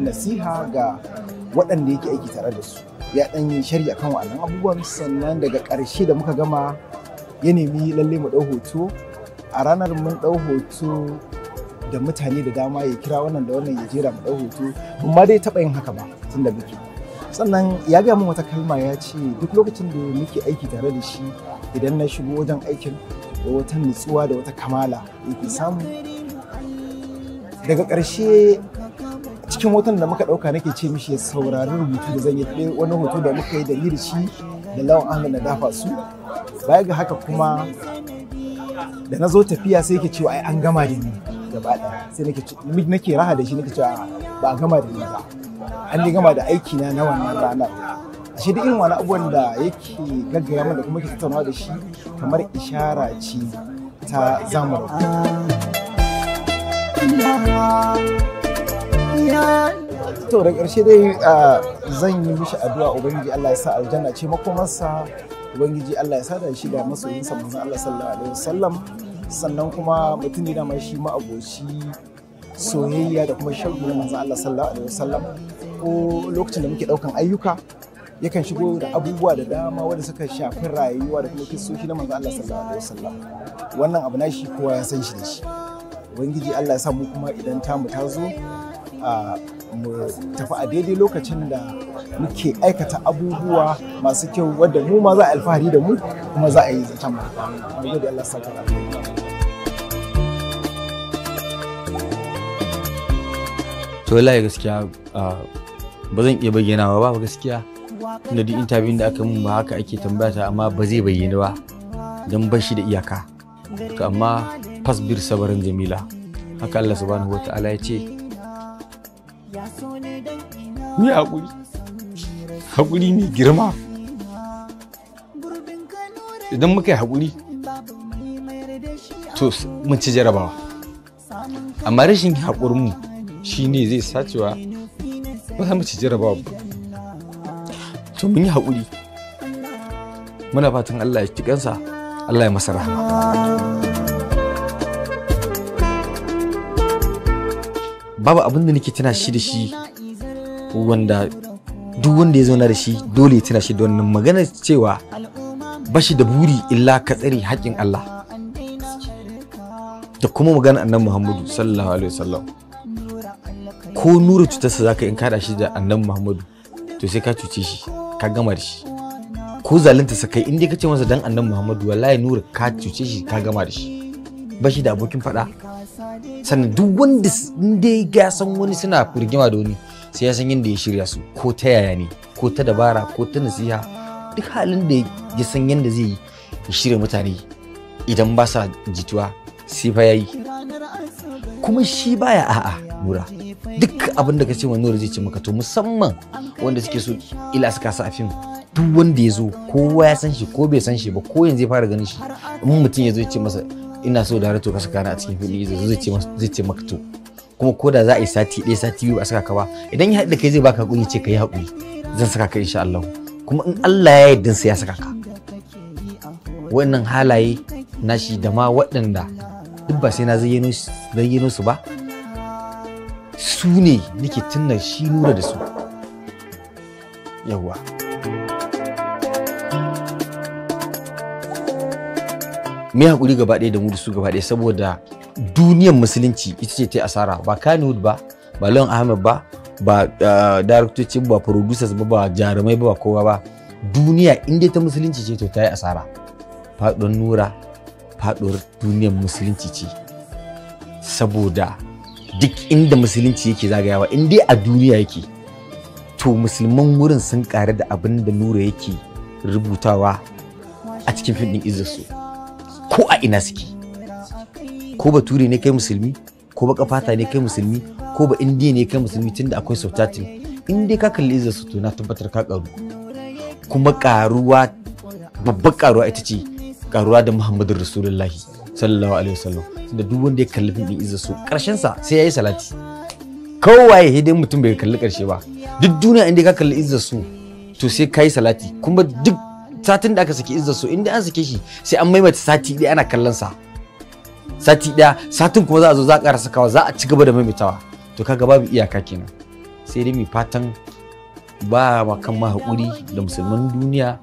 nasiha ga waɗanda yake aiki tare da su, ya ɗan yi shari akan waɗannan abubuwan. Sannan daga ƙarshe da muka gama ya nemi lalle mu ɗau hoto. A ranar mun ɗau hoto da mutane da dama, ya kira wannan da wannan ya jera mu ɗau hoto, amma dai taɓa yin haka ba tun da muke. Sannan ya gaya min wata kalma, ya ce duk lokacin da muke aiki tare da shi, idan na shigo wajen aikin da wata nutsuwa da wata kamala yake samu. Daga ƙarshe cikin hoton da muka ɗauka nake ce mishi ya saurari rubutu da zan yi, wani hoto da muka yi da ni da shi da Lawan Ahmed na dafa su. Baya ga haka kuma da na zo tafiya sai yake cewa ai an gama da ni gaba ɗaya, sai nake raha da shi, nake cewa ba a gama da ni ba, an dai gama da aiki na wannan ranar. Ashe duk irin wani abubuwan da yake gaggaya min da kuma ke tattaunawa da shi kamar ishara ce ta zamu to da ƙarshe dai zan yi mishi addu'a, ubangiji Allah ya sa aljanna ce makomarsa, ubangiji Allah ya sa da shi da masoyinsa manzon Allah sallallahu alaihi wasallam. Sannan kuma mutum ne da mai shi ma'aboci soyayya da kuma shauki na manzon Allah sallallahu alaihi wasallam. Ko lokacin da muke ɗaukan ayyuka yakan shigo da abubuwa da dama wanda suka shafi rayuwa da kuma kisoshi na manzon Allah sallallahu alaihi wasallam. Wannan abu na shi kowa ya san shi da shi. Ubangiji Allah ya sa mu kuma idan tamu ta zo mu tafi a daidai lokacin da muke aikata abubuwa masu kyau wadda mu ma za a alfahari da mu kuma za a yi zaton mu. Gode Allah saka. To wallahi gaskiya ba zan iya bayyanawa ba gaskiya, tunda duk interview da aka mun ba haka ake tambaya, amma ba zai bayyana ba don ba shi da iyaka. To amma fasbir sabarin jamila, haka Allah subhanahu wata'ala ya ce ni haƙuri ne girma. Idan muka yi haƙuri to mun ci jarabawa, amma rashin haƙurinmu shi ne zai sacewa ba za mu ci jarabawa ba. To mun yi haƙuri, muna fatan Allah ya ci kansa, Allah ya masa rahama. Babu abin da nake tuna shi da shi wanda duk wanda ya zauna da shi dole ya tuna shi da wannan magana cewa ba shi da buri illa ka tsare haƙƙin Allah, da kuma magana annabi Muhammadu sallallahu alaihi wasallam. Ko nura cutarsa zaka in kada shi da annabi Muhammadu to sai ka cuce shi, ka gama da shi. Ko zalunta sa kai in dai ka ce masa dan annabi Muhammadu, wallahi nura ka cuce shi, ka gama da shi. Ba shi da abokin faɗa. Sannan duk wanda inda ya san wani suna rigima da wani sai ya san yadda ya shirya su, ko ta yaya ne, ko ta dabara, ko ta nasiha, duk halin da ya san yadda zai yi ya shirya mutane idan ba sa jituwa sai fa yayi. Kuma shi baya a'a Nura, duk abin da ka ce wa Nura zai ce maka. To musamman wanda suke so ila suka sa a fim, duk wanda ya zo kowa ya san shi ko bai san shi ba, ko yanzu ya fara ganin shi, in mutum ya zo ya ce masa ina so da rato ka saka ni a cikin fili, zai ce maka to. Kuma ko da za a yi sati ɗaya sati biyu ba a saka ka ba, idan ya haɗu da kai zai baka haƙuri, ce ka yi haƙuri, zan saka ka insha Allah. Kuma in Allah ya yarda sai ya saka ka. Wannan halaye nashi da ma waɗanda duk ba sai na zayyano su ba, su ne nake tunna shi Nura da su. Yawwa. Mai haƙuri gaba ɗaya da mu da su gaba ɗaya, saboda duniyar musulunci ita ce ta asara, ba Kannywood ba, ba Lawan Ahmed ba, ba daraktoci ba, producers ba jarumai ba kowa ba. Duniya in dai ta musulunci ce to ta yi asara. Faɗuwar Nura faɗuwar duniyar musulunci ce, saboda duk inda musulunci yake zagayawa in dai a duniya yake, to musulman wurin sun ƙare da abin da Nura yake rubutawa a cikin fim ɗin izzarsu. Ko a ina suke, ko bature ne kai musulmi, ko baka fata ne kai musulmi, ko ba indiya ne kai musulmi, tunda akwai subtitle, in dai ka kalli izzarsu to na tabbatar ka karu. Kuma karuwa, babbar karuwa ita ce karuwa da Muhammadu Rasulullahi sallallahu alaihi wasallam. Tunda duk wanda ya kalli fim din izzarsu karshen sa sai yayi salati. Kowaye hidin mutum bai kalli karshe ba, duk duniya inda ka kalli izzarsu to sai kai salati. Kuma duk satin da aka saki izzarsu inda an sake shi sai an maimaita sati ɗaya ana kallon sa, sati ɗaya, satin kuma za a zo za a ƙara sakawa, za a ci gaba da maimaitawa. To kaga babu iyaka kenan. sai dai mai fatan ba ma kan ma haƙuri da musulman duniya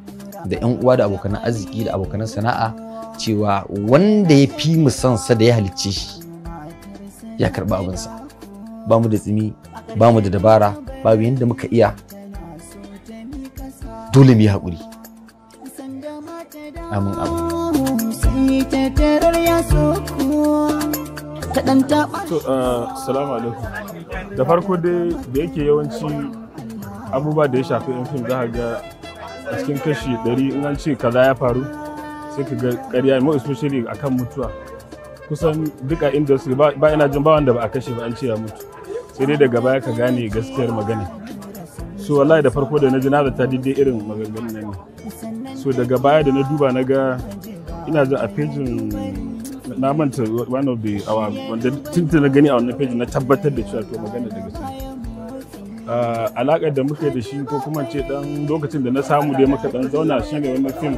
da 'yan uwa da abokan arziki da abokan sana'a cewa wanda ya fi mu sansa da ya halicce shi ya karɓi abinsa. Ba mu da tsimi, ba mu da dabara, babu yadda muka iya, dole mu yi haƙuri. Amin amin. Assalamu alaikum. Da farko dai da yake yawanci abubuwa da ya shafi yan fim za ga a cikin kashi 100 in an ce kaza ya faru sai ka ga ƙarya mai especially akan mutuwa. Kusan duka industry ba ina jin ba wanda ba a kashe ba an ce ya mutu. Sai dai daga baya ka gane gaskiyar magana. So wallahi da farko da na ji na zata daidai irin maganganun nan ne. So daga baya da na duba na ga ina jin a pejin na manta one of the wanda tuntuna gani a wannan page na tabbatar da cewa to magana daga gaske. Alaƙar da muke da shi ko kuma ce dan lokacin da na samu dai muka dan zauna shine wannan film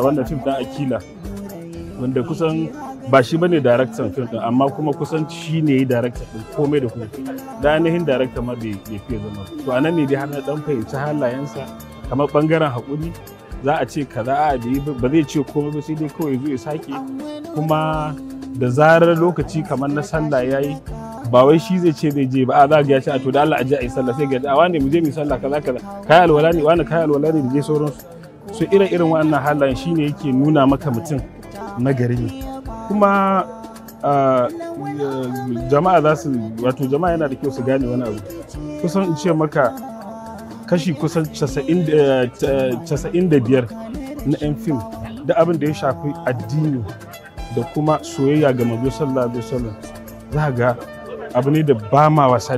wanda film dan Akila wanda kusan ba shi bane director film din amma kuma kusan shi ne director din komai da komai da ainihin director ma bai fiye zama to anan ne dai har na dan fahimci halayensa kamar bangaren haƙuri za a ce kaza a ba zai ce komai ba sai dai kawai zo ya sake kuma da zarar lokaci kamar na sallah yayi ba wai shi zai ce zai je ba a za ga ya ce a to da Allah a je a yi sallah sai ga a wane mu je mu sallah kaza kai alwala ne wani kai alwala ne da je sauransu so irin wannan halayen shine yake nuna maka mutum na gari ne kuma jama'a za su wato jama'a yana da kyau su gane wani abu kusan in ce maka kashi kusan 95 na 'yan fim da abin da ya shafi addini da kuma soyayya ga manzo sallallahu alaihi wasallam za ga abu ne da ba ma wasa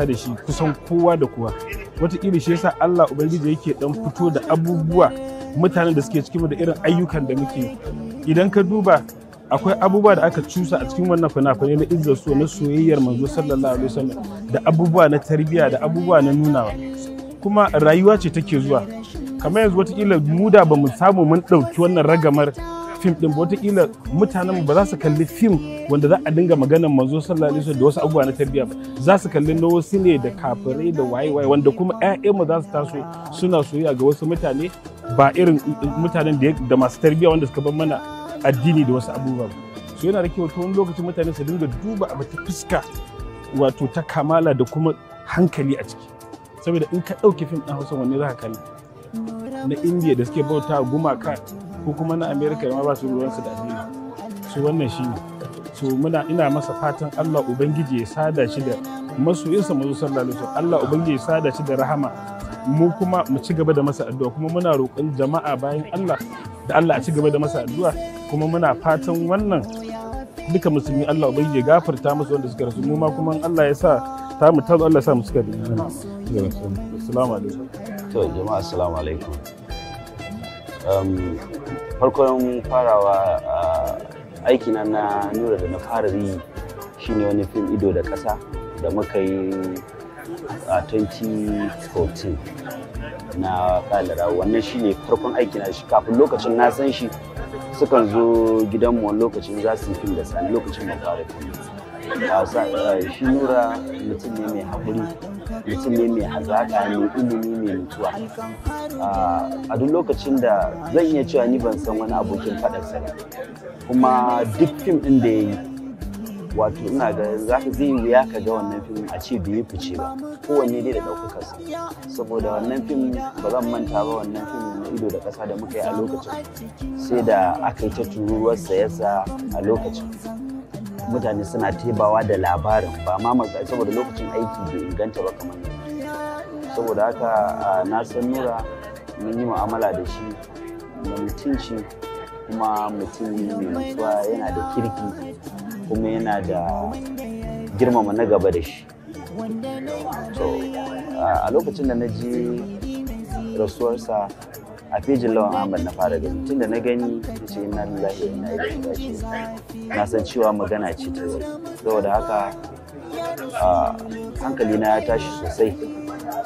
da shi kusan kowa da kowa wataƙila shi yasa Allah ubangiji yake dan fito da abubuwa mutanen da suke cikin da irin ayyukan da muke idan ka duba akwai abubuwa da aka cusa a cikin wannan fina-finai na izzar so na soyayyar manzo sallallahu alaihi wasallam da abubuwa na tarbiyya da abubuwa na nunawa kuma rayuwa ce take zuwa kamar yanzu wataƙila mu da ba mu samu mun ɗauki wannan ragamar fim ɗin ba wataƙila mutanen ba za su kalli fim wanda za a dinga maganar manzo sallallahu alaihi wasallam da wasu abubuwa na tarbiyya ba za su kalli na wasu ne da kafirai da waye-waye wanda kuma ƴaƴanmu za su taso suna soyayya ga wasu mutane ba irin mutanen da masu tarbiyya wanda suka bar mana addini da wasu abubuwa so yana da kyau wani lokacin mutane su dinga duba abu ta fuska wato ta kamala da kuma hankali a ciki saboda in ka ɗauke fim ɗin Hausa wanne za ka kalli na Indiya da suke bauta gumaka ko kuma na Amerika ma ba su ruwansu da addini so wannan shi ne so ina masa fatan Allah ubangiji ya sada shi da masoyinsa manzo sallallahu alaihi wasallam Allah ubangiji ya sada shi da rahama mu kuma mu ci gaba da masa addu'a kuma muna roƙon jama'a bayan Allah da Allah a ci gaba da masa addu'a kuma muna fatan wannan duka musulmi Allah ubangiji ya gafarta musu wanda suka rasu mu ma kuma Allah ya sa ta mu tazo Allah ya sa mu suka dinga assalamu alaikum to jama'a assalamu alaikum farkon farawa aikina na nura da na fara yi shine wani fim ido da ƙasa da muka yi a 2014 na kalara wannan shine farkon aikina shi kafin lokacin na san shi sukan zo gidanmu wani lokacin za su yi fim da sani lokacin mai fara fim shi nura mutum ne mai haƙuri mutum ne mai hazaƙa mai ilimi mai mutuwa a duk lokacin da zan iya cewa ni ban san wani abokin faɗarsa ba kuma duk fim ɗin da ya yi wato ina ga za ka zai wuya ka ga wannan fim a ce bai yi fice ba kowanne dai da ɗaukakarsa saboda wannan fim ba zan manta ba wannan fim na ido da ƙasa da muka yi a lokacin sai da aka yi ta tururuwar sayarsa a lokacin mutane suna tebawa da labarin ba ma saboda lokacin aiki bai inganta ba kamar saboda haka na san nura mun yi mu'amala da shi na mutunci kuma mutum mai mutuwa yana da kirki kuma yana da girmama na gaba da shi to a lokacin da na ji rasuwarsa a fejin lawan Ahmad na fara gani tunda na gani da ce ina lillahi wa inna ilaihi raji'un na san cewa magana ce ta yau saboda haka hankali na ya tashi sosai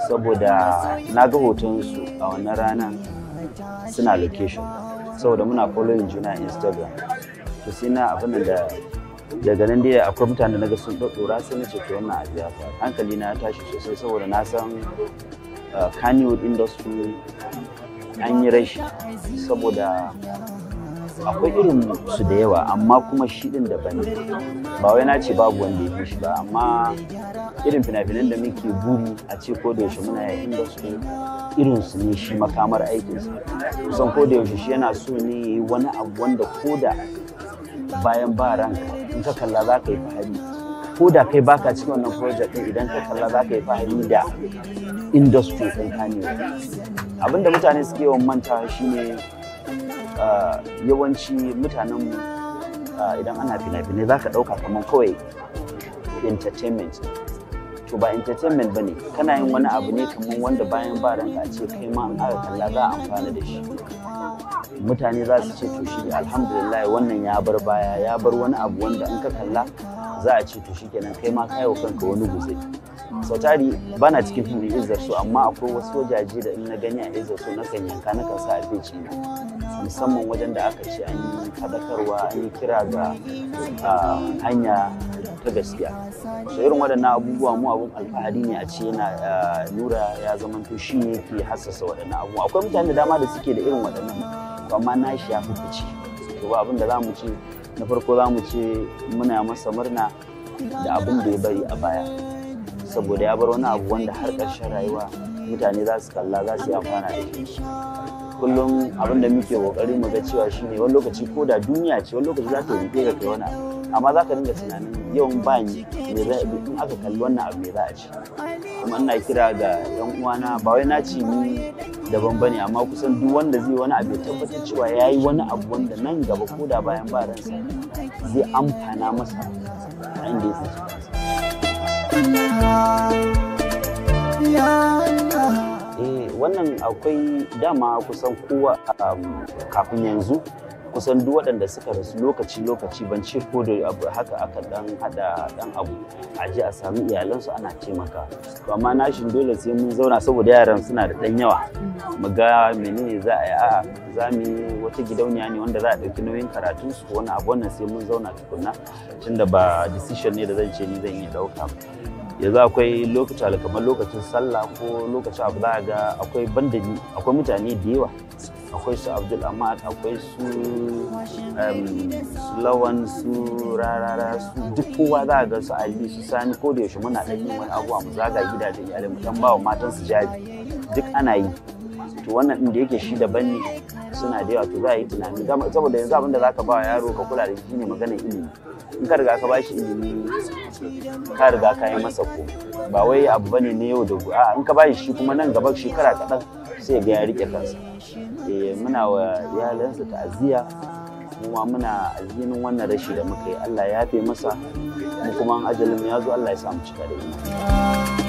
saboda na ga hotonsu a wannan ranar suna location saboda muna following juna Instagram to sai na abin da daga nan dai akwai mutane na ga sun ɗaɗɗora sai na ce to wannan abu ya faru. Hankali na ya tashi sosai saboda na san Kannywood industry an yi rashi saboda akwai irin su da yawa amma kuma shi din daban ne. Ba wai na ce babu wanda ya fi shi ba, amma irin fina-finan da muke buri a ce ko da yaushe muna yin industry irin su ne shi makamar aikinsa. Kusan ko da yaushe shi yana so ne wani abu wanda ko da bayan ba ranka in ka kalla za ka yi fahari, ko da kai baka cikin wannan project din idan ka kalla za ka yi fahari da industry ɗin Kannywood. Abinda mutane suke yawan manta shine yawanci mutanenmu idan ana fina-finai za ka ɗauka kamar kawai entertainment. To ba entertainment ba ne, kana yin wani abu ne kamar wanda bayan ba ranka a ce kai ma in aka kalla za a amfana da shi. Mutane za su ce to shi alhamdulillah wannan ya bar baya, ya bar wani abu wanda in ka kalla za a ce to shi kenan kai ma kayo kanka wani guzai. Sau tari ba na cikin fim ɗin Izar so, amma akwai wasu wajaje da in na gani a Izar so na kan yanka na kan sa a feci na, musamman wajen da aka ce an yi faɗakarwa, an yi kira ga hanya ta gaskiya. So irin waɗannan abubuwa mu abun alfahari ne a ce yana Nura ya zamanto shi ne ke hassasa waɗannan abubuwa. Akwai mutane da dama da suke da irin waɗannan, amma na shi ya fi fice. To ba abin da za mu ce, na farko za mu ce muna masa murna da abin da ya bari a baya, saboda ya bar wani abu wanda har ƙarshen rayuwa mutane za su kalla, za su yi amfana da shi. Kullum abin da muke ƙoƙari mu ga cewa shine wani lokaci ko da duniya ce wani lokaci za ta rufe ka kai wani abu, amma za ka dinga tunanin yawan bani me za in aka kalli wannan abu me za a ci. Kuma ina kira ga yan uwana, ba wai na ce ni daban bane, amma kusan duk wanda zai wani abu ya tabbatar cewa ya yi wani abu wanda nan gaba ko da bayan ba ransa zai amfana masa a inda ya tsinci kansa. Wannan akwai dama kusan kowa kafin yanzu kusan duk waɗanda suka rasu lokaci ban ce ko da abu haka aka dan hada dan abu a je a sami iyalansu ana taimaka. To amma nashin dole sai mun zauna saboda yaran suna da dan yawa, mu ga menene za a yi. A'a za mu yi wata gidauniya ne wanda za a ɗauki nauyin karatunsu ko wani abu, wannan sai mun zauna tukunna, tunda ba decision ne da zan ce ni zan yi ɗauka ba. Yanzu akwai lokuta kamar lokacin sallah ko lokacin abu za a ga akwai bandani, akwai mutane da yawa, akwai su Abdul Ahmad, akwai su Lawan, su Rarara, su duk kowa za a ga su Ali, su Sani. Ko da yaushe muna ɗan yin wani abuwa, mu zaga gidajen iyalai, mu dan bawa matan su jabi, duk ana yi. To wannan ɗin da yake shi daban ne, suna da yawa, to za a yi tunani saboda yanzu abin da za ka ba wa yaro ka kula da shi ne maganar ilimi. In ka riga ka ba shi ilimi ka riga ka yi masa ko ba wai abu bane na yau da gobe. A'a in ka ba shi kuma nan gaba shekara kaɗan sai ga ya rike kansa. Muna wa iyalansa ta'aziyya, kuma muna alhinin wannan rashi da muka yi. Allah ya yafe masa, mu kuma ajalin ya zo Allah ya samu cika da imani.